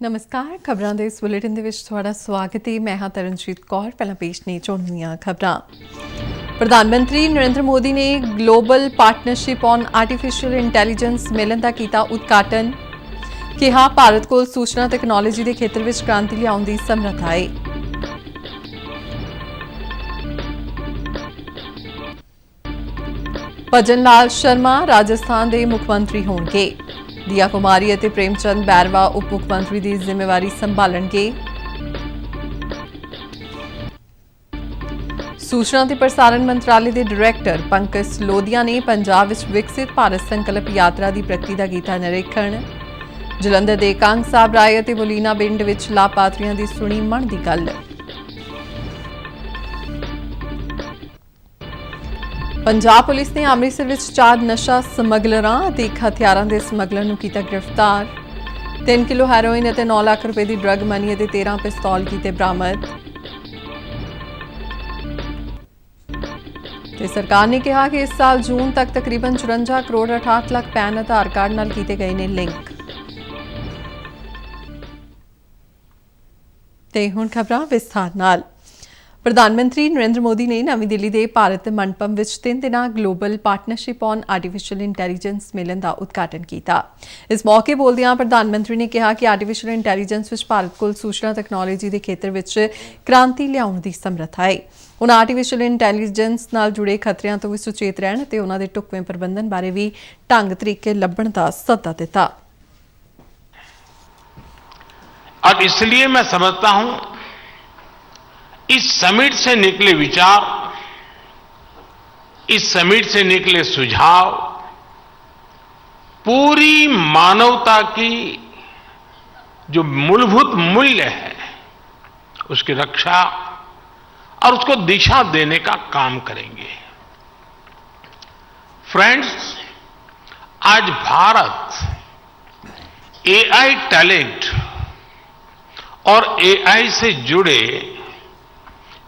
ਨਮਸਕਾਰ ਖਬਰਾਂ ਦੇ ਇਸ ਬੁਲੇਟਿਨ ਦੇ ਵਿੱਚ ਤੁਹਾਡਾ ਸਵਾਗਤ ਹੈ। ਮੈਂ ਹਾਂ ਤਰਨਜੀਤ ਕੌਰ। ਪਹਿਲਾਂ ਪੇਸ਼ ਨੇ ਚੋਣਵੀਆਂ ਖਬਰਾਂ। ਪ੍ਰਧਾਨ ਮੰਤਰੀ ਨਰਿੰਦਰ ਮੋਦੀ ਨੇ global partnership on artificial intelligence ਮਿਲਣ ਦਾ ਕੀਤਾ ਉਦਘਾਟਨ। ਕਿਹਾ ਭਾਰਤ ਕੋਲ ਸੂਚਨਾ ਤਕਨਾਲੋਜੀ ਦੇ ਖੇਤਰ ਵਿੱਚ ਕ੍ਰਾਂਤੀ ਲਿਆਉਣ ਦੀ ਸਮਰੱਥਾ ਹੈ। ਭਜਨ ਲਾਲ ਸ਼ਰਮਾ ਰਾਜਸਥਾਨ ਦੇ ਮੁੱਖ ਮੰਤਰੀ ਹੋਣਗੇ। दिया कुमारी और प्रेमचंद बैरवा उप मुख्यमंत्री की जिम्मेवारी संभालणगे। सूचना ते प्रसारण मंत्रालय के डायरैक्टर पंकज लोधिया ने पंजाब विच विकसित भारत संकल्प यात्रा की प्रगति का कीता निरीखण। जलंधर के कंग साहब राय और मुलीना पिंड विच लाभार्थियों की सुनी मन की गल। पंजाब पुलिस ने अमृतसर विच 4 नशा समगलरां ते 1 हथियारां दे समगलर नूं कीता गिरफ्तार। 3 किलो हैरोइन और 9 लाख रुपए की ड्रग मनी और 13 पिस्तौल कीते बरामद। सरकार ने कहा कि इस साल जून तक तकरीबन 54 करोड़ 68 लाख पैन आधार कार्ड नाल कीते गए ने लिंक। ते हुण खबरां विस्तार नाल। ਪ੍ਰਧਾਨ ਮੰਤਰੀ ਨਰਿੰਦਰ ਮੋਦੀ ਨੇ ਨਵੀਂ ਦਿੱਲੀ ਦੇ ਭਾਰਤ ਮੰਡਪਮ ਵਿੱਚ 3 ਦਿਨਾਂ global partnership on artificial intelligence ਮਿਲਣ ਦਾ ਉਦਘਾਟਨ ਕੀਤਾ। ਇਸ ਮੌਕੇ ਬੋਲਦਿਆਂ ਪ੍ਰਧਾਨ ਮੰਤਰੀ ਨੇ ਕਿਹਾ ਕਿ ਆਰਟੀਫੀਸ਼ੀਅਲ ਇੰਟੈਲੀਜੈਂਸ ਵਿੱਚ ਭਾਰਤ ਕੋਲ ਸੂਚਨਾ ਤਕਨਾਲੋਜੀ ਦੇ ਖੇਤਰ ਵਿੱਚ ਕ੍ਰਾਂਤੀ ਲਿਆਉਣ ਦੀ ਸਮਰੱਥਾ ਹੈ। ਉਹਨਾਂ ਆਰਟੀਫੀਸ਼ੀਅਲ ਇੰਟੈਲੀਜੈਂਸ ਨਾਲ ਜੁੜੇ ਖਤਰਿਆਂ ਤੋਂ ਵੀ ਸੁਚੇਤ ਰਹਿਣ ਅਤੇ ਉਹਨਾਂ ਦੇ ਢੁਕਵੇਂ ਪ੍ਰਬੰਧਨ ਬਾਰੇ ਵੀ ਢੰਗ ਤਰੀਕੇ ਲੱਭਣ ਦਾ ਸੱਦਾ ਦਿੱਤਾ। अब इसलिए मैं समझता हूं इस समिट से निकले विचार, इस समिट से निकले सुझाव पूरी मानवता की जो मूलभूत मूल्य है उसकी रक्षा और उसको दिशा देने का काम करेंगे। फ्रेंड्स, आज भारत एआई टैलेंट और एआई से जुड़े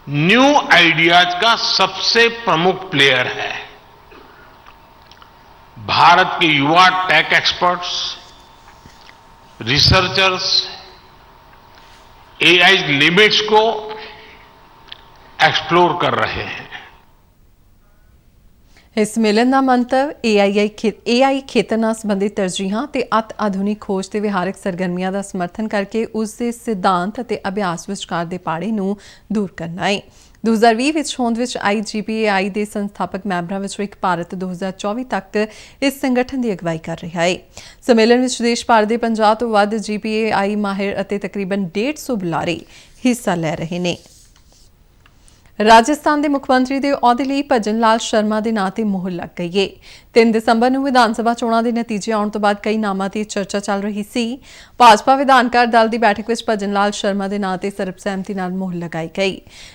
न्यू आइडियाज का सबसे प्रमुख प्लेयर है। भारत के युवा tech experts, researchers AI limits को एक्सप्लोर कर रहे हैं। इस मिलन का मंतव एआई खेतर नाल संबंधित तरजीहां ते अत आधुनिक खोज ते विहारक सरगर्मियां का समर्थन करके उसके सिद्धांत और अभ्यास विचकार दे पाड़े नूं दूर करना है। 2020 विच होंद विच IGPAI के संस्थापक मैंबरां विचों एक भारत 2024 तक इस संगठन की अगवाई कर रहा है। सम्मेलन विच देश भर के 50 तो वध GPAI माहिर और तकरीबन 150 बुलारे हिस्सा ले रहे हैं। राजस्थान के मुख्यमंत्री के अहुदे लई भजन लाल शर्मा के नां ते मोहर लग गई है। 3 दिसंबर को विधान सभा चोणां के नतीजे आने तो बाद कई नामां की चर्चा चल रही सी। भाजपा विधानकार दल की बैठक में भजन लाल शर्मा के नां ते सर्बसहमति नाल मोहर लगाई गई।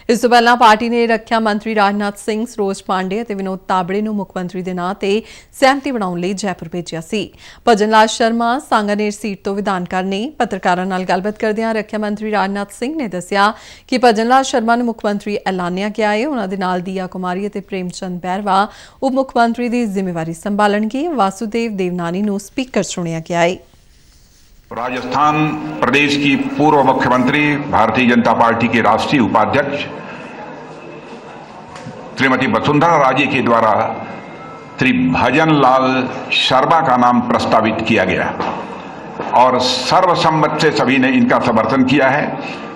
इस तो पहला पार्टी ने रखिया मंत्री राजनाथ सिंह, सरोज पांडे और विनोद ताबड़े नूं मुख्यमंत्री के नां ते सहमति बनाउण लई जयपुर भेजिया सी। भजन लाल शर्मा सांगानेर सीट तो विधानकार ने। पत्रकारां नाल गलबात करदिआं रखिया मंत्री राजनाथ सिंह ने दस्सिया कि भजन लाल शर्मा नूं मुख्यमंत्री ऐलानिया गया है। उन्हां दे नाल दिया कुमारी और प्रेमचंद बैरवा उप मुख्यमंत्री की जिम्मेवारी संभालणगे। वासुदेव देवनानी नूं स्पीकर चुनिया गया है। राजस्थान प्रदेश की पूर्व मुख्यमंत्री, भारतीय जनता पार्टी के राष्ट्रीय उपाध्यक्ष श्रीमती वसुंधरा राजे के द्वारा श्री भजन लाल शर्मा का नाम प्रस्तावित किया गया और सर्वसम्मत से सभी ने इनका समर्थन किया है।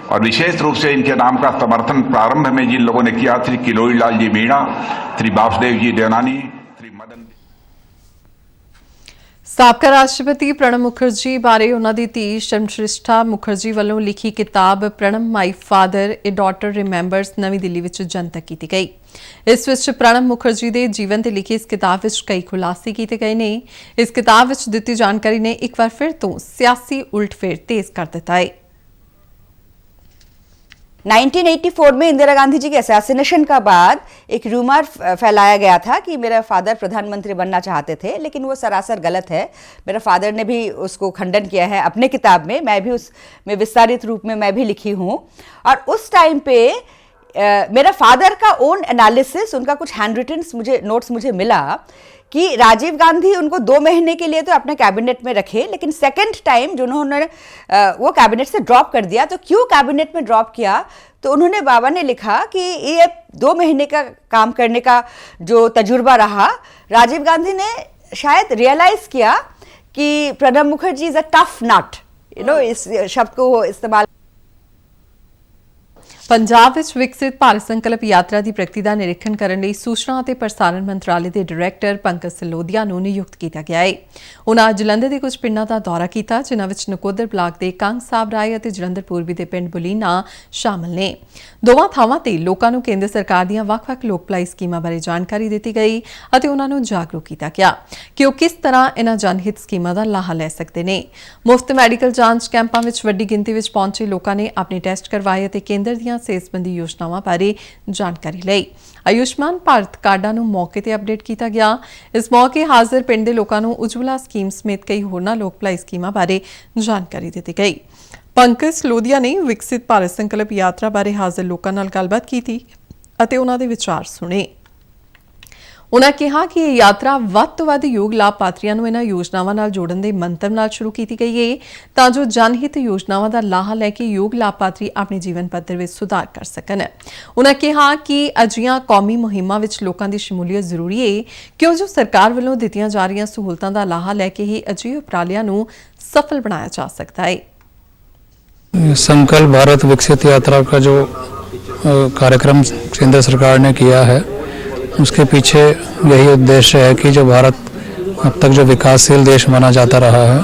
और विशेष रूप से इनके नाम का समर्थन प्रारंभ में जिन लोगों ने किया, श्री किलोई लाल जी मीणा, श्री वासुदेव जी देवनानी, श्री मदन। साबका राष्ट्रपति प्रणब मुखर्जी बारे उन्हां दी धी शर्मश्रिष्ठा मुखर्जी वालों लिखी किताब Pranab my father a daughter remembers नवी दिल्ली विच जनतक की गई। इस विच प्रणब मुखर्जी के जीवन से लिखी इस किताब विच कई खुलासे किए गए ने। इस किताब विच दित्ती जानकारी ने एक बार फिर तो सियासी उलटफेर तेज कर दिता है। 1984 में इंदिरा गांधी जी के असैसिनेशन का बाद एक रूमर फैलाया गया था कि मेरा फादर प्रधानमंत्री बनना चाहते थे, लेकिन वो सरासर गलत है। मेरा फादर ने भी उसको खंडन किया है अपने किताब में, मैं भी उसमें विस्तारित रूप में मैं भी लिखी हूँ। और उस टाइम पे मेरा फादर का ओन एनालिसिस, उनका कुछ हैंड रिटन मुझे नोट्स मुझे मिला कि राजीव गांधी उनको 2 महीने के लिए तो अपने कैबिनेट में रखे, लेकिन सेकंड टाइम जो उन्होंने वो कैबिनेट से ड्रॉप कर दिया। तो क्यों कैबिनेट में ड्रॉप किया? तो उन्होंने, बाबा ने लिखा कि ये 2 महीने का काम करने का जो तजुर्बा रहा, राजीव गांधी ने शायद रियलाइज किया कि Pranab Mukherjee is a tough nut, इस शब्द को इस्तेमाल। ਪੰਜਾਬ ਵਿੱਚ ਵਿਕਸਿਤ ਭਾਰਤ ਸੰਕਲਪ ਯਾਤਰਾ ਦੀ ਪ੍ਰਗਤੀ ਦਾ ਨਿਰੀਖਣ ਕਰਨ ਲਈ ਸੂਚਨਾ ਅਤੇ ਪ੍ਰਸਾਰਣ ਮੰਤਰਾਲੇ ਦੇ ਡਾਇਰੈਕਟਰ ਪੰਕਜ ਸਲੋਦੀਆ ਨੂੰ ਨਿਯੁਕਤ ਕੀਤਾ ਗਿਆ ਹੈ। ਉਨ੍ਹਾਂ ਜਲੰਧਰ ਦੇ ਕੁਝ ਪਿੰਡਾਂ ਦਾ ਦੌਰਾ ਕੀਤਾ, ਜਿਨ੍ਹਾਂ ਵਿੱਚ ਨਕੋਦਰ ਬਲਾਕ ਦੇ ਕੰਗ ਸਾਹਿਬ ਰਾਏ ਅਤੇ ਜਲੰਧਰ ਪੂਰਬੀ ਦੇ ਪਿੰਡ ਬੁਲੀਨਾ ਸ਼ਾਮਲ ਨੇ। ਦੋਵਾਂ ਥਾਵਾਂ ਤੇ ਲੋਕਾਂ ਨੂੰ ਕੇਂਦਰ ਸਰਕਾਰ ਦੀਆਂ ਵੱਖ-ਵੱਖ ਲੋਕ ਭਲਾਈ ਸਕੀਮਾਂ ਬਾਰੇ ਜਾਣਕਾਰੀ ਦਿੱਤੀ ਗਈ ਅਤੇ ਉਨ੍ਹਾਂ ਨੂੰ ਜਾਗਰੂਕ ਕੀਤਾ ਗਿਆ ਕਿ ਉਹ ਕਿਸ ਤਰ੍ਹਾਂ ਇਨ੍ਹਾਂ ਜਨਹਿਤ ਸਕੀਮਾਂ ਦਾ ਲਾਹਾ ਲੈ ਸਕਦੇ ਨੇ। ਮੁਫਤ ਮੈਡੀਕਲ ਜਾਂਚ ਕੈਂਪਾਂ ਵਿੱਚ ਵੱਡੀ ਗਿਣਤੀ ਵਿੱਚ ਪਹੁੰਚੇ ਲੋਕਾਂ ਨੇ ਆਪਣੇ ਟੈਸਟ ਕਰਵਾਏ ਅਤੇ ਕੇਂਦਰ ਦੀਆਂ ਸਿਹਤ ਸੰਬੰਧੀ ਯੋਜਨਾਵਾਂ ਬਾਰੇ ਜਾਣਕਾਰੀ ਲਈ। ਆਯੁਸ਼ਮਾਨ ਭਾਰਤ ਕਾਰਡਾਂ ਨੂੰ ਮੌਕੇ ਤੇ ਅਪਡੇਟ ਕੀਤਾ ਗਿਆ। ਇਸ ਮੌਕੇ ਹਾਜ਼ਰ ਪਿੰਡ ਦੇ ਲੋਕਾਂ ਨੂੰ ਉਜਵਲਾ ਸਕੀਮ ਸਮੇਤ ਕਈ ਹੋਰਨਾਂ ਲੋਕ ਭਲਾਈ ਸਕੀਮਾਂ ਬਾਰੇ ਜਾਣਕਾਰੀ ਦਿੱਤੀ ਗਈ। ਪੰਕਜ ਸਲੋਦੀਆ ਨੇ ਵਿਕਸਿਤ ਭਾਰਤ ਸੰਕਲਪ ਯਾਤਰਾ ਬਾਰੇ ਹਾਜ਼ਰ ਲੋਕਾਂ ਨਾਲ ਗੱਲਬਾਤ ਕੀਤੀ ਅਤੇ ਉਹਨਾਂ ਦੇ ਵਿਚਾਰ ਸੁਣੇ। ਉਨ੍ਹਾਂ ਕਿਹਾ ਕਿ ਇਹ ਯਾਤਰਾ ਵੱਧ ਤੋਂ ਵੱਧ ਯੋਗ ਲਾਭਪਾਤਰੀਆਂ ਨੂੰ ਇਨ੍ਹਾਂ ਯੋਜਨਾਵਾਂ ਨਾਲ ਜੋੜਨ ਦੇ ਮੰਤਵ ਨਾਲ ਸ਼ੁਰੂ ਕੀਤੀ ਗਈ ਹੈ ਤਾਂ ਜੋ ਜਨਹਿਤ ਯੋਜਨਾਵਾਂ ਦਾ ਲਾਹਾ ਲੈ ਕੇ ਯੋਗ ਲਾਭਪਾਤਰੀ ਆਪਣੇ ਜੀਵਨ ਪੱਧਰ ਵਿੱਚ ਸੁਧਾਰ ਕਰ ਸਕਣ। ਉਨ੍ਹਾਂ ਕਿਹਾ ਕਿ ਅਜਿਹੀਆਂ ਕੌਮੀ ਮੁਹਿੰਮਾਂ ਵਿੱਚ ਲੋਕਾਂ ਦੀ ਸ਼ਮੂਲੀਅਤ ਜ਼ਰੂਰੀ ਹੈ ਕਿਉਂ ਜੋ ਸਰਕਾਰ ਵੱਲੋਂ ਦਿੱਤੀਆਂ ਜਾ ਰਹੀਆਂ ਸਹੂਲਤਾਂ ਦਾ ਲਾਹਾ ਲੈ ਕੇ ਹੀ ਅਜਿਹੇ ਉਪਰਾਲਿਆਂ ਨੂੰ ਸਫਲ ਬਣਾਇਆ ਜਾ ਸਕਦਾ ਹੈ। संकल्प भारत विकसित यात्रा का जो कार्यक्रम केंद्र सरकार ने किया है, उसके पीछे यही उद्देश्य है कि जो भारत अब तक जो विकासशील देश माना जाता रहा है,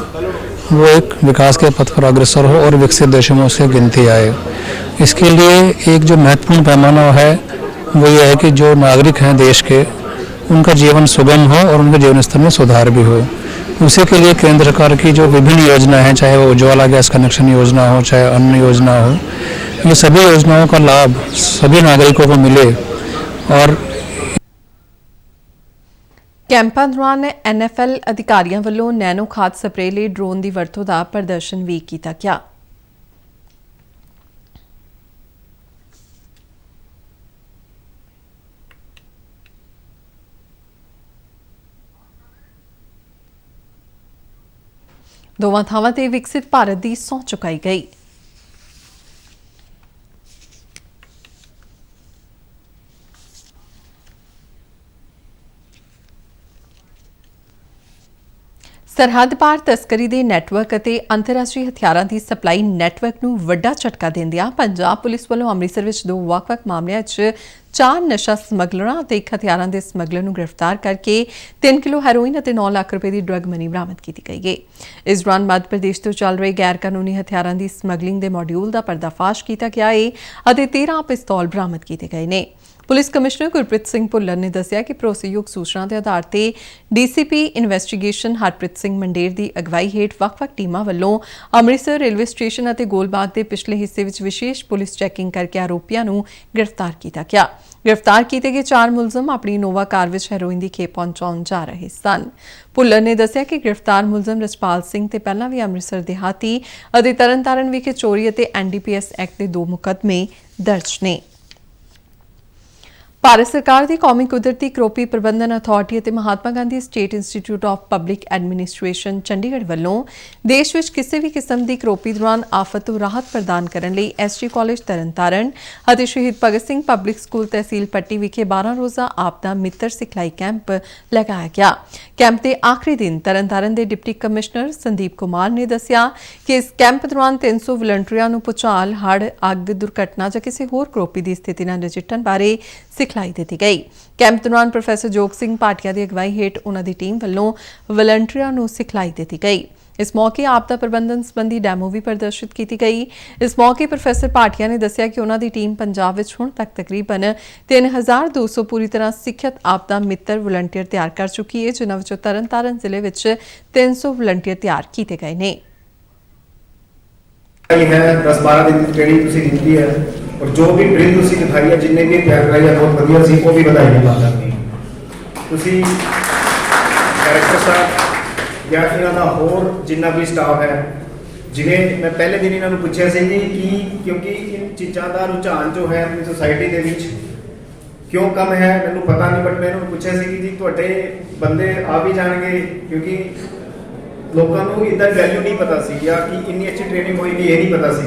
वो एक विकास के पथ पर अग्रसर हो और विकसित देशों में उससे गिनती आए। इसके लिए एक जो महत्वपूर्ण पैमाना है वो ये है कि जो नागरिक हैं देश के, उनका जीवन सुगम हो और उनके जीवन स्तर में सुधार भी हो। उसी के लिए केंद्र सरकार की जो विभिन्न योजना हैं, चाहे वो उज्ज्वला गैस कनेक्शन योजना हो, चाहे अन्य योजना हो, ये सभी योजनाओं का लाभ सभी नागरिकों को मिले। और ਕੈਂਪਾਂ ਦੌਰਾਨ NFL ਅਧਿਕਾਰੀਆਂ ਵੱਲੋਂ ਨੈਨੋ ਖਾਦ ਸਪਰੇਅ ਲਈ ਡਰੋਨ ਦੀ ਵਰਤੋਂ ਦਾ ਪ੍ਰਦਰਸ਼ਨ ਵੀ ਕੀਤਾ ਗਿਆ। ਦੋਵਾਂ ਥਾਵਾਂ ਤੇ ਵਿਕਸਿਤ ਭਾਰਤ ਦੀ ਸਹੁੰ ਚੁਕਾਈ ਗਈ। ਸਰਹੱਦ ਪਾਰ ਤਸਕਰੀ ਦੇ ਨੈਟਵਰਕ ਅਤੇ ਅੰਤਰਰਾਸ਼ਟਰੀ ਹਥਿਆਰਾਂ ਦੀ ਸਪਲਾਈ ਨੈਟਵਰਕ ਨੂੰ ਵੱਡਾ ਝਟਕਾ ਦਿੰਦਿਆਂ ਪੰਜਾਬ ਪੁਲਿਸ ਵੱਲੋਂ ਅੰਮ੍ਰਿਤਸਰ ਵਿੱਚ 2 ਵੱਖ-ਵੱਖ ਮਾਮਲਿਆਂ 'ਚ 4 ਨਸ਼ਾ ਸਮਗਲਰਾਂ ਅਤੇ 1 ਹਥਿਆਰਾਂ ਦੇ ਸਮਗਲਰ ਨੂੰ ਗ੍ਰਿਫਤਾਰ ਕਰਕੇ 3 ਕਿਲੋ ਹੈਰੋਇਨ ਅਤੇ 9 ਲੱਖ ਰੁਪਏ ਦੀ ਡਰੱਗ ਮਨੀ ਬਰਾਮਦ ਕੀਤੀ ਗਈ ਹੈ। ਇਸ ਦੌਰਾਨ ਮੱਧ ਪ੍ਰਦੇਸ਼ ਤੋਂ ਚੱਲ ਰਹੇ ਗੈਰ ਕਾਨੂੰਨੀ ਹਥਿਆਰਾਂ ਦੀ ਸਮਗਲਿੰਗ ਦੇ ਮਾਡਿਊਲ ਦਾ ਪਰਦਾਫਾਸ਼ ਕੀਤਾ ਗਿਆ ਹੈ ਅਤੇ 13 ਪਿਸਤੌਲ ਬਰਾਮਦ ਕੀਤੇ ਗਏ ਨੇ। ਪੁਲਿਸ ਕਮਿਸ਼ਨਰ ਗੁਰਪ੍ਰੀਤ ਸਿੰਘ ਭੁੱਲਰ ਨੇ ਦੱਸਿਆ ਕਿ ਭਰੋਸੇਯੋਗ ਸੂਚਨਾ ਦੇ ਆਧਾਰ ਤੇ ਡੀਸੀਪੀ ਇਨਵੈਸਟੀਗੇਸ਼ਨ ਹਰਪ੍ਰੀਤ ਸਿੰਘ ਮੰਡੇਰ ਦੀ ਅਗਵਾਈ ਹੇਠ ਵੱਖ-ਵੱਖ ਟੀਮਾਂ ਵੱਲੋਂ ਅੰਮ੍ਰਿਤਸਰ ਰੇਲਵੇ ਸਟੇਸ਼ਨ ਅਤੇ ਗੋਲਬਾਗ ਦੇ ਪਿਛਲੇ ਹਿੱਸੇ ਵਿੱਚ ਵਿਸ਼ੇਸ਼ ਪੁਲਿਸ ਚੈਕਿੰਗ ਕਰਕੇ ਆਰੋਪੀਆਂ ਨੂੰ ਗ੍ਰਿਫਤਾਰ ਕੀਤਾ ਗਿਆ। ਗ੍ਰਿਫਤਾਰ ਕੀਤੇ ਗਏ 4 ਮੁਲਜ਼ਮ ਆਪਣੀ ਇਨੋਵਾ ਕਾਰ ਵਿੱਚ ਹੈਰੋਇਨ ਦੀ ਖੇਪ ਪਹੁੰਚਾਉਣ ਜਾ ਰਹੇ ਸਨ। ਭੁੱਲਰ ਨੇ ਦੱਸਿਆ ਕਿ ਗ੍ਰਿਫਤਾਰ ਮੁਲਜ਼ਮ ਰਜਪਾਲ ਸਿੰਘ ਤੇ ਪਹਿਲਾਂ ਵੀ ਅੰਮ੍ਰਿਤਸਰ ਦਿਹਾਤੀ ਅਤੇ ਤਰਨਤਾਰਨ ਵਿਖੇ ਚੋਰੀ ਅਤੇ NDPS ਐਕਟ ਦੇ 2 ਮੁਕੱਦਮੇ ਦਰਜ ਨੇ। ਭਾਰਤ ਸਰਕਾਰ ਦੀ ਕੌਮੀ ਕੁਦਰਤੀ ਕਰੋਪੀ ਪ੍ਰਬੰਧਨ ਅਥਾਰਟੀ ਅਤੇ Mahatma Gandhi state institute of public administration Chandigarh ਵੱਲੋਂ ਦੇਸ਼ ਵਿੱਚ ਕਿਸੇ ਵੀ ਕਿਸਮ ਦੀ ਕਰੋਪੀ ਦੌਰਾਨ ਆਫਤ ਤੋਂ ਰਾਹਤ ਪ੍ਰਦਾਨ ਕਰਨ ਲਈ SG ਕਾਲਜ ਤਰਨਤਾਰਨ ਅਤੇ ਸ਼ਹੀਦ ਭਗਤ ਸਿੰਘ ਪਬਲਿਕ ਸਕੂਲ ਤਹਿਸੀਲ ਪੱਟੀ ਵਿਖੇ 12 ਰੋਜ਼ਾ ਆਪਦਾ ਮਿੱਤਰ ਸਿਖਲਾਈ ਕੈਂਪ ਲਗਾਇਆ ਗਿਆ। ਕੈਂਪ ਦੇ ਆਖਰੀ ਦਿਨ ਤਰਨਤਾਰਨ ਦੇ ਡਿਪਟੀ ਕਮਿਸ਼ਨਰ ਸੰਦੀਪ ਕੁਮਾਰ ਨੇ ਦੱਸਿਆ ਕਿ ਇਸ ਕੈਂਪ ਦੌਰਾਨ 300 ਵਲੰਟੀਅਰਾਂ ਨੂੰ ਭੂਚਾਲ, ਹੜ੍ਹ, ਅੱਗ, ਦੁਰਘਟਨਾ ਜਾਂ ਕਿਸੇ ਹੋਰ ਕਰੋਪੀ ਦੀ ਸਥਿਤੀ ਨਾਲ ਨਜਿੱਠਣ ਬਾਰੇ ਸਿਖਲਾਈ ਦਿੱਤੀ ਗਈ। ਕੈਂਪ ਦੌਰਾਨ ਪ੍ਰੋਫੈਸਰ ਜੋਗ ਸਿੰਘ ਭਾਟੀਆ ਦੀ ਅਗਵਾਈ ਹੇਠ ਉਨ੍ਹਾਂ ਦੀ ਟੀਮ ਵੱਲੋਂ ਵਲੰਟੀਅਰਾਂ ਨੂੰ ਸਿਖਲਾਈ ਦਿੱਤੀ ਗਈ। ਇਸ ਮੌਕੇ ਆਪਦਾ ਪ੍ਰਬੰਧਨ ਸੰਬੰਧੀ ਡੈਮੋ ਵੀ ਪ੍ਰਦਰਸ਼ਿਤ ਕੀਤੀ ਗਈ। ਇਸ ਮੌਕੇ ਪ੍ਰੋਫੈਸਰ ਭਾਟੀਆ ਨੇ ਦੱਸਿਆ ਕਿ ਉਨ੍ਹਾਂ ਦੀ ਟੀਮ ਪੰਜਾਬ ਵਿੱਚ ਹੁਣ ਤੱਕ ਤਕਰੀਬਨ 3200 ਪੂਰੀ ਤਰ੍ਹਾਂ ਸਿੱਖਿਅਤ ਆਪਦਾ ਮਿੱਤਰ ਵਲੰਟੀਅਰ ਤਿਆਰ ਕਰ ਚੁੱਕੀ ਹੈ, ਜਿਨ੍ਹਾਂ ਵਿੱਚੋਂ ਤਰਨਤਾਰਨ ਜ਼ਿਲ੍ਹੇ ਵਿੱਚ 300 ਵਲੰਟੀਅਰ ਤਿਆਰ ਕੀਤੇ ਗਏ ਨੇ। 10-12 दिन की ट्रेनिंग तुसी दी है और जो भी ड्रिल तुसी दिखाई है, जिन्ने भी तैयार कराई है, बहुत बढ़िया सी, वो भी बताई है बात करनी तुसी डायरेक्टर साहब या इन्हां दा होर जिन्ना भी स्टाफ है, जिवें मैं पहले दिन इन्हां नूं पुछिया सी कि क्योंकि इन चीज़ां दा रुझान जो है अपनी सोसाइटी दे विच ਕਿਉਂ ਕਮ ਹੈ ਮੈਨੂੰ ਪਤਾ ਨਹੀਂ, ਬਟ ਮੈਂ ਇਹਨਾਂ ਨੂੰ ਪੁੱਛਿਆ ਸੀ ਕਿ ਜੀ ਤੁਹਾਡੇ ਬੰਦੇ ਆ ਵੀ ਜਾਣਗੇ, ਕਿਉਂਕਿ ਲੋਕਾਂ ਨੂੰ ਇਹਦਾ ਵੈਲਿਊ ਨਹੀਂ ਪਤਾ ਸੀ ਜਾਂ ਕਿ ਇੰਨੀ ਅੱਛੀ ਟ੍ਰੇਨਿੰਗ ਹੋਏਗੀ ਇਹ ਨਹੀਂ ਪਤਾ ਸੀ।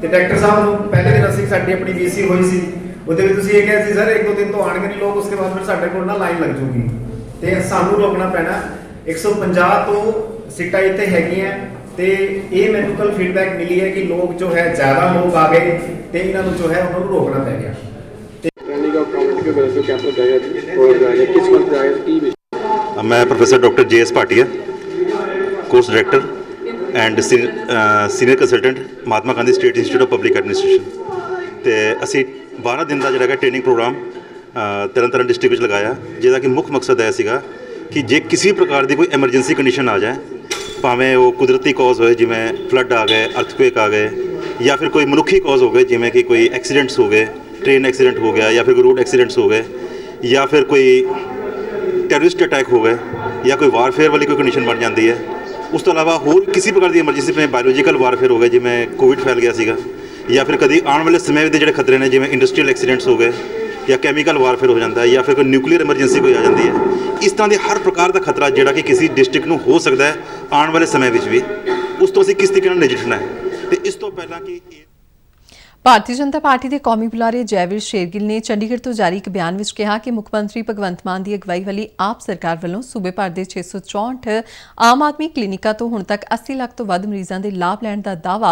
ਤੇ ਡਾਕਟਰ ਸਾਹਿਬ ਨੂੰ ਪਹਿਲੇ ਦਿਨ ਅਸੀਂ ਸਾਡੀ ਆਪਣੀ BC ਹੋਈ ਸੀ, ਉਹਦੇ ਵਿੱਚ ਤੁਸੀਂ ਇਹ ਕਿਹਾ ਸੀ ਸਰ 1-2 ਦਿਨ ਤੋਂ ਆਣਗੇ ਨਹੀਂ ਲੋਕ, ਉਸਕੇ ਬਾਅਦ ਫਿਰ ਸਾਡੇ ਕੋਲ ਨਾ ਲਾਈਨ ਲੱਗ ਜੂਗੀ ਤੇ ਸਾਨੂੰ ਰੋਕਣਾ ਪੈਣਾ। 150 ਤੋਂ ਸੀਟਾਂ ਇੱਥੇ ਹੈਗੀਆਂ ਤੇ ਇਹ ਮੈਨੂੰ ਕੱਲ ਫੀਡਬੈਕ ਮਿਲੀ ਹੈ ਕਿ ਲੋਕ ਜੋ ਹੈ ਜ਼ਿਆਦਾ ਲੋਕ ਆ ਗਏ ਤੇ ਇਹਨਾਂ ਨੂੰ ਜੋ ਹੈ ਉਹਨਾਂ ਨੂੰ ਰੋਕਣਾ ਪੈ ਗਿਆ। मैं professor doctor JS Bhatia, course director and senior consultant Mahatma Gandhi state institute of public administration. तो असी 12 दिन का जोड़ा ट्रेनिंग प्रोग्राम तरन डिस्ट्रिक्ट में लगाया, जिसका कि मुख्य मकसद यह सीगा कि जे किसी प्रकार की कोई एमरजेंसी कंडीशन आ जाए, भावें वो कुदरती कॉज हो जिमें फ्लड आ गए, अर्थक्वेक आ गए, या फिर कोई मनुखी कॉज हो गए जिमें कि कोई एक्सीडेंट्स हो गए, ट्रेन एक्सीडेंट हो गया या फिर कोई रोड एक्सीडेंट्स हो गए, या फिर कोई टैररिस्ट अटैक हो गए, या कोई वारफेयर वाली कोई कंडीशन बन जाती है। उस तो अलावा होर किसी प्रकार की एमरजेंसी में बायोलॉजिकल वारफेयर हो गए जिमें कोविड फैल गया सीगा, या फिर कभी आने वाले समय के जो खतरे ने जिमें इंडस्ट्रीयल एक्सीडेंट्स हो गए या कैमिकल वारफेयर हो जाता है, या फिर कोई न्यूक्लीयर एमरजेंसी कोई आ जाती है। इस तरह के हर प्रकार का खतरा जोड़ा कि किसी डिस्ट्रिक्ट में हो सकता है आने वाले समय में भी, उस तो असीं किस तरीके नाल नजिठना है। तो इस तो पहला कि ਭਾਰਤੀ ਜਨਤਾ ਪਾਰਟੀ ਦੇ ਕੌਮੀ ਬੁਲਾਰੇ ਜੈਵੀਰ ਸ਼ੇਰਗਿੱਲ ਨੇ ਚੰਡੀਗੜ੍ਹ ਤੋਂ ਜਾਰੀ ਇੱਕ ਬਿਆਨ ਵਿੱਚ ਕਿਹਾ ਕਿ ਮੁੱਖ ਮੰਤਰੀ ਭਗਵੰਤ ਮਾਨ ਦੀ ਅਗਵਾਈ ਵਾਲੀ ਆਪ ਸਰਕਾਰ ਵੱਲੋਂ ਸੂਬੇ ਭਰ ਦੇ 664 ਆਮ ਆਦਮੀ ਕਲੀਨਿਕਾਂ ਤੋਂ ਹੁਣ ਤੱਕ 80 ਲੱਖ ਤੋਂ ਵੱਧ ਮਰੀਜ਼ਾਂ ਦੇ ਲਾਭ ਲੈਣ ਦਾ ਦਾਅਵਾ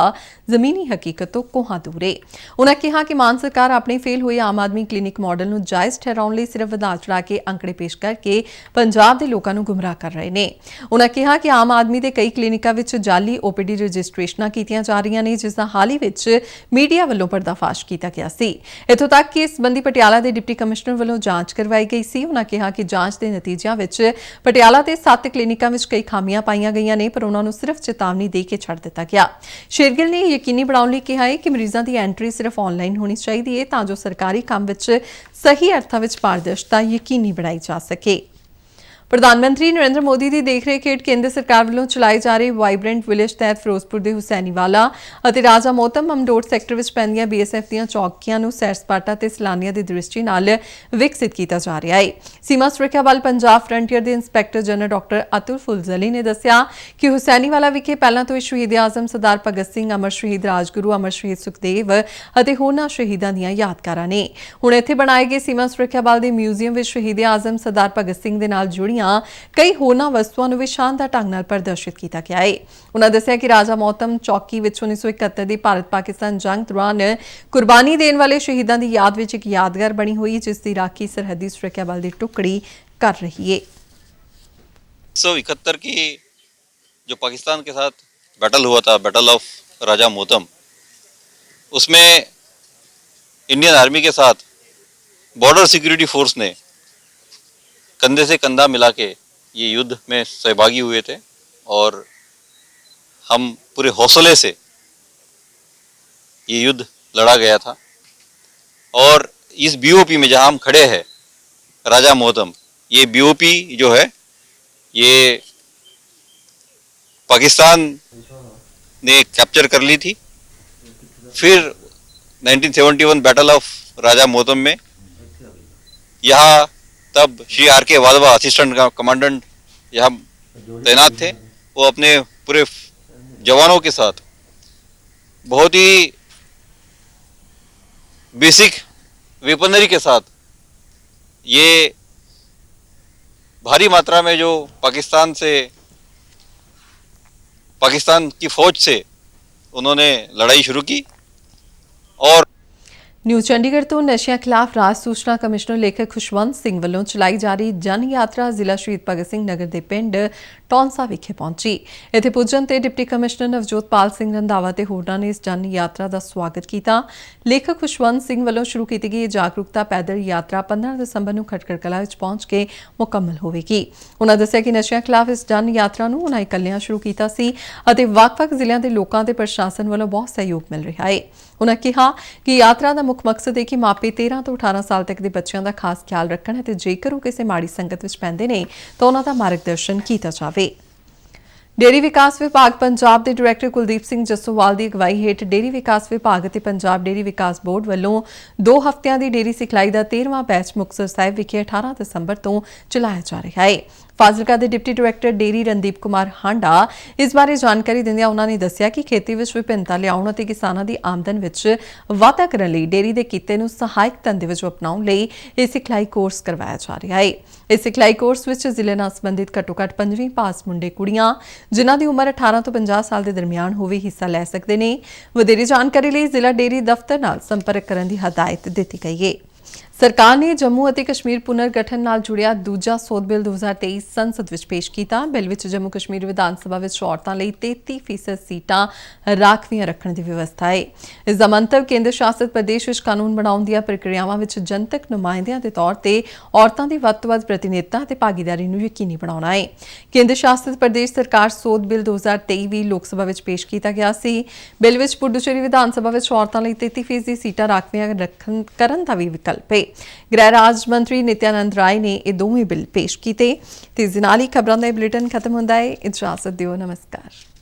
ਜ਼ਮੀਨੀ ਹਕੀਕਤ ਤੋਂ ਕੋਹਾਂ ਦੂਰ ਹੈ। ਉਨ੍ਹਾਂ ਕਿਹਾ ਕਿ ਮਾਨ ਸਰਕਾਰ ਆਪਣੇ ਫੇਲ ਹੋਏ ਆਮ ਆਦਮੀ ਕਲੀਨਿਕ ਮਾਡਲ ਨੂੰ ਜਾਇਜ਼ ਠਹਿਰਾਉਣ ਲਈ ਸਿਰਫ ਵਧਾ ਚੜਾ ਕੇ ਅੰਕੜੇ ਪੇਸ਼ ਕਰਕੇ ਪੰਜਾਬ ਦੇ ਲੋਕਾਂ ਨੂੰ ਗੁੰਮਰਾਹ ਕਰ ਰਹੇ ਨੇ। ਉਨ੍ਹਾਂ ਕਿਹਾ ਕਿ ਆਮ ਆਦਮੀ ਦੇ ਕਈ ਕਲੀਨਿਕਾਂ ਵਿੱਚ ਜਾਲੀ OPD ਰਜਿਸਟ੍ਰੇਸ਼ਨਾਂ ਕੀਤੀਆਂ ਜਾ ਰਹੀਆਂ ਨੇ, ਜਿਸ ਦਾ ਹਾਲ ਹੀ ਵਿੱਚ ਮੀਡੀਆ ਵੱਲੋਂ पर्दाफाश किया गया सी। इत्थों तक कि इस संबंधी पटियाला के डिप्टी कमिश्नर वालों जांच करवाई गई सी। उन्होंने कहा कि जांच के नतीजों विच पटियाला के 7 क्लीनिकां विच कई खामियां पाईयां गईयां ने, पर उन्होंने सिर्फ चेतावनी दे के छड़ दिता गया। शेरगिल ने यकीनी बनाने लई कहा है कि मरीजों की एंट्री सिर्फ ऑनलाइन होनी चाहिए तां जो सरकारी काम विच सही अर्थां विच पारदर्शिता यकीनी बनाई जा सके। प्रधानमंत्री नरेंद्र मोदी की देखरेख हेठ केंद्र सरकार वालों चलाए जा रहे वाइब्रेंट विलेज तहत फिरोजपुर के हुसैनीवाला और राजा मोहतम अमडोर सैक्टर में पैंदियां BSF ਦੀਆਂ ਚੌਕੀਆਂ ਨੂੰ सैर सपाटा ਤੇ ਸੈਲਾਨੀਆਂ ਦੀ ਦ੍ਰਿਸ਼ਟੀ ਨਾਲ ਵਿਕਸਿਤ ਕੀਤਾ ਜਾ ਰਿਹਾ ਹੈ। सीमा सुरक्षा बल पंजाब फ्रंटियर के इंस्पैक्टर जनरल डॉक्टर अतुल फुलजली ने दस्सिया कि हुसैनीवाला विखे पहलां तो शहीद आजम सरदार भगत सिंह, अमर शहीद राजगुरू, अमर शहीद सुखदेव ਅਤੇ ਹੋਰਨਾਂ ਸ਼ਹੀਦਾਂ ਦੀਆਂ ਯਾਦਗਾਰਾਂ ਨੇ। ਹੁਣ ਇੱਥੇ ਬਣਾਏ ਗਏ ਸੀਮਾ ਸੁਰੱਖਿਆ ਬਲ ਦੇ ਮਿਊਜ਼ੀਅਮ ਵਿੱਚ ਸ਼ਹੀਦ ਆਜ਼ਮ ਸਰਦਾਰ ਭਗਤ ਸਿੰਘ ਦੇ ਨਾਲ ਜੁੜੀਆਂ ਕਈ ਹੋਰਨਾਂ ਵਸਤੂਆਂ ਨੂੰ ਵੀ ਸ਼ਾਨਦਾਰ ਢੰਗ ਨਾਲ ਪ੍ਰਦਰਸ਼ਿਤ ਕੀਤਾ ਗਿਆ ਹੈ। ਉਨ੍ਹਾਂ ਦੱਸਿਆ ਕਿ ਰਾਜਾ ਮੋਹਤਮ ਚੌਕੀ ਵਿੱਚ 1971 ਦੀ ਭਾਰਤ-ਪਾਕਿਸਤਾਨ ਜੰਗ ਦੌਰਾਨ ਕੁਰਬਾਨੀ ਦੇਣ ਵਾਲੇ ਸ਼ਹੀਦਾਂ ਦੀ ਯਾਦ ਵਿੱਚ ਇੱਕ ਯਾਦਗਾਰ ਬਣੀ ਹੋਈ, ਜਿਸ ਦੀ ਰਾਖੀ ਸਰਹੱਦੀ ਸੁਰੱਖਿਆ ਬਲ ਦੀ ਟੁਕੜੀ कर रही है। 1971 की जो पाकिस्तान के साथ बैटल हुआ था, बैटल ऑफ राजा मोहतम, उसमें इंडियन आर्मी के साथ बॉर्डर सिक्योरिटी फोर्स ने कंधे से कंधा मिला के ये युद्ध में सहभागी हुए थे और हम पूरे हौसले से ये युद्ध लड़ा गया था। और इस BOP में जहाँ हम खड़े हैं, राजा मोहतम, ये BOP जो है ये पाकिस्तान ने कैप्चर कर ली थी। फिर 1971 बैटल ऑफ राजा मोहतम में यहाँ तब Shri RK Wadhwa assistant commandant यहाँ तैनात थे। वो अपने पूरे जवानों के साथ बहुत ही बेसिक वेपनरी के साथ ये भारी मात्रा में जो पाकिस्तान की फौज से उन्होंने लड़ाई शुरू की। और न्यू चंडीगढ़ तो नशियां खिलाफ राज सूचना कमिश्नर लेखक खुशवंत सिंह वालों चलाई जा रही जन यात्रा जिला शहीद भगत सिंह नगर के पिंड टौंसा विखे पहुंची। इत्थे पुजन ते डिप्टी कमिश्नर नवजोतपाल सिंह रंधावा ते होरनां ने इस जन यात्रा का स्वागत किया। लेखक खुशवंत सिंह वालों शुरू की गई जागरूकता पैदल यात्रा 15 दिसंबर को खटकड़ कला विच पहुंच के मुकम्मल होवेगी। उन्होंने दस्सिया कि नशियां खिलाफ इस जन यात्रा नूं उन्हां इकल्लियां शुरू कीता सी अते वख-वख जिलिਆਂ ਦੇ लोकां ते प्रशासन वालों बहुत सहयोग मिल रहा है। उन्होंने कहा कि यात्रा का मुख्य मकसद है कि मापे 13 ਤੋਂ 18 साल तक के बच्चों का खास ख्याल रखण ते जेकर ਉਹ ਕਿਸੇ ਮਾੜੀ संगत विच पैंदे ने तो उन्हां दा मार्गदर्शन किया जाए। ਡੇਅਰੀ ਵਿਕਾਸ ਵਿਭਾਗ ਪੰਜਾਬ ਦੇ ਡਾਇਰੈਕਟਰ ਕੁਲਦੀਪ ਸਿੰਘ ਜੱਸੋਵਾਲ ਦੀ ਅਗਵਾਈ ਹੇਠ ਡੇਅਰੀ ਵਿਕਾਸ ਵਿਭਾਗ ਅਤੇ ਪੰਜਾਬ ਡੇਅਰੀ ਵਿਕਾਸ ਬੋਰਡ ਵੱਲੋਂ 2 ਹਫ਼ਤਿਆਂ ਦੀ ਡੇਅਰੀ ਸਿਖਲਾਈ ਦਾ 13ਵਾਂ ਬੈਚ ਮੁਕਤਸਰ ਸਾਹਿਬ ਵਿਖੇ 18 ਦਸੰਬਰ ਤੋਂ ਚਲਾਇਆ ਜਾ ਰਿਹਾ ਹੈ। ਫਾਜ਼ਿਲਕਾ ਦੇ deputy director dairy Randeep Kumar Handa ਇਸ ਬਾਰੇ ਜਾਣਕਾਰੀ ਦਿੰਦਿਆਂ ਉਹਨਾਂ ਨੇ ਦੱਸਿਆ ਕਿ ਖੇਤੀ ਵਿੱਚ ਵਿਭਿੰਨਤਾ ਲਿਆਉਣ ਅਤੇ ਕਿਸਾਨਾਂ ਦੀ ਆਮਦਨ ਵਿੱਚ ਵਾਧਾ ਕਰਨ ਲਈ ਡੇਅਰੀ ਦੇ ਕਿੱਤੇ ਨੂੰ ਸਹਾਇਕ ਧੰਦੇ ਵਜੋਂ ਅਪਣਾਉਣ ਲਈ ਇਹ ਸਿਖਲਾਈ ਕੋਰਸ ਕਰਵਾਇਆ ਜਾ ਰਿਹਾ ਹੈ। ਇਸ ਸਿਖਲਾਈ ਕੋਰਸ ਵਿੱਚ ਜ਼ਿਲ੍ਹੇ ਨਾਲ ਸੰਬੰਧਿਤ ਘੱਟੋ-ਘੱਟ 5ਵੀਂ ਪਾਸ ਮੁੰਡੇ ਕੁੜੀਆਂ ਜਿਨ੍ਹਾਂ ਦੀ ਉਮਰ 18 ਤੋਂ 50 ਸਾਲ ਦੇ ਦਰਮਿਆਨ ਹੋਵੇ ਹਿੱਸਾ ਲੈ ਸਕਦੇ ਨੇ। ਵਧੇਰੇ ਜਾਣਕਾਰੀ ਲਈ ਜ਼ਿਲ੍ਹਾ ਡੇਅਰੀ ਦਫ਼ਤਰ ਨਾਲ ਸੰਪਰਕ ਕਰਨ ਦੀ ਹਦਾਇਤ ਦਿੱਤੀ ਗਈ ਹੈ। ਸਰਕਾਰ ਨੇ ਜੰਮੂ ਅਤੇ ਕਸ਼ਮੀਰ ਪੁਨਰ ਗਠਨ ਨਾਲ ਜੁੜਿਆ ਦੂਜਾ ਸੋਧ ਬਿੱਲ 2023 ਸੰਸਦ ਵਿੱਚ ਪੇਸ਼ ਕੀਤਾ। ਬਿੱਲ ਵਿੱਚ ਜੰਮੂ ਕਸ਼ਮੀਰ ਵਿਧਾਨ ਸਭਾ ਵਿੱਚ ਔਰਤਾਂ ਲਈ 33% ਸੀਟਾਂ ਰਾਖਵੀਆਂ ਰੱਖਣ ਦੀ ਵਿਵਸਥਾ ਹੈ। ਇਸ ਦਾ ਮੰਤਵ ਕੇਂਦਰ ਸ਼ਾਸਿਤ ਪ੍ਰਦੇਸ਼ ਵਿੱਚ ਕਾਨੂੰਨ ਬਣਾਉਣ ਦੀਆਂ ਪ੍ਰਕਿਰਿਆਵਾਂ ਵਿੱਚ ਜਨਤਕ ਨੁਮਾਇੰਦਿਆਂ ਦੇ ਤੌਰ ਤੇ ਔਰਤਾਂ ਦੀ ਵੱਧ ਤੋਂ ਵੱਧ ਪ੍ਰਤੀਨਿਧਤਾ ਅਤੇ ਭਾਗੀਦਾਰੀ ਨੂੰ ਯਕੀਨੀ ਬਣਾਉਣਾ ਹੈ। ਕੇਂਦਰ ਸ਼ਾਸਿਤ ਪ੍ਰਦੇਸ਼ ਸਰਕਾਰ ਸੋਧ ਬਿੱਲ 2023 ਵੀ ਲੋਕ ਸਭਾ ਵਿੱਚ ਪੇਸ਼ ਕੀਤਾ ਗਿਆ ਸੀ। ਬਿੱਲ ਵਿੱਚ ਪੁਡੂਚੇਰੀ ਵਿਧਾਨ ਸਭਾ ਵਿੱਚ ਔਰਤਾਂ ਲਈ 33% ਸੀਟਾਂ ਰਾਖਵੀਆਂ ਕਰਨ ਦਾ ਵੀ ਵਿਕਲਪ ਹੈ। ਗ੍ਰਹਿ ਰਾਜ ਮੰਤਰੀ ਨਿਤਿਆਨੰਦ ਰਾਏ ਨੇ ਇਹ ਦੋਵੇਂ ਬਿੱਲ ਪੇਸ਼ ਕੀਤੇ। ਤੇ ਇਸ ਨਾਲ ਹੀ ਖਬਰਾਂ ਦਾ ਇਹ ਬੁਲੇਟਿਨ ਖਤਮ ਹੁੰਦਾ ਹੈ। ਇਜਾਜ਼ਤ ਦਿਓ, ਨਮਸਕਾਰ।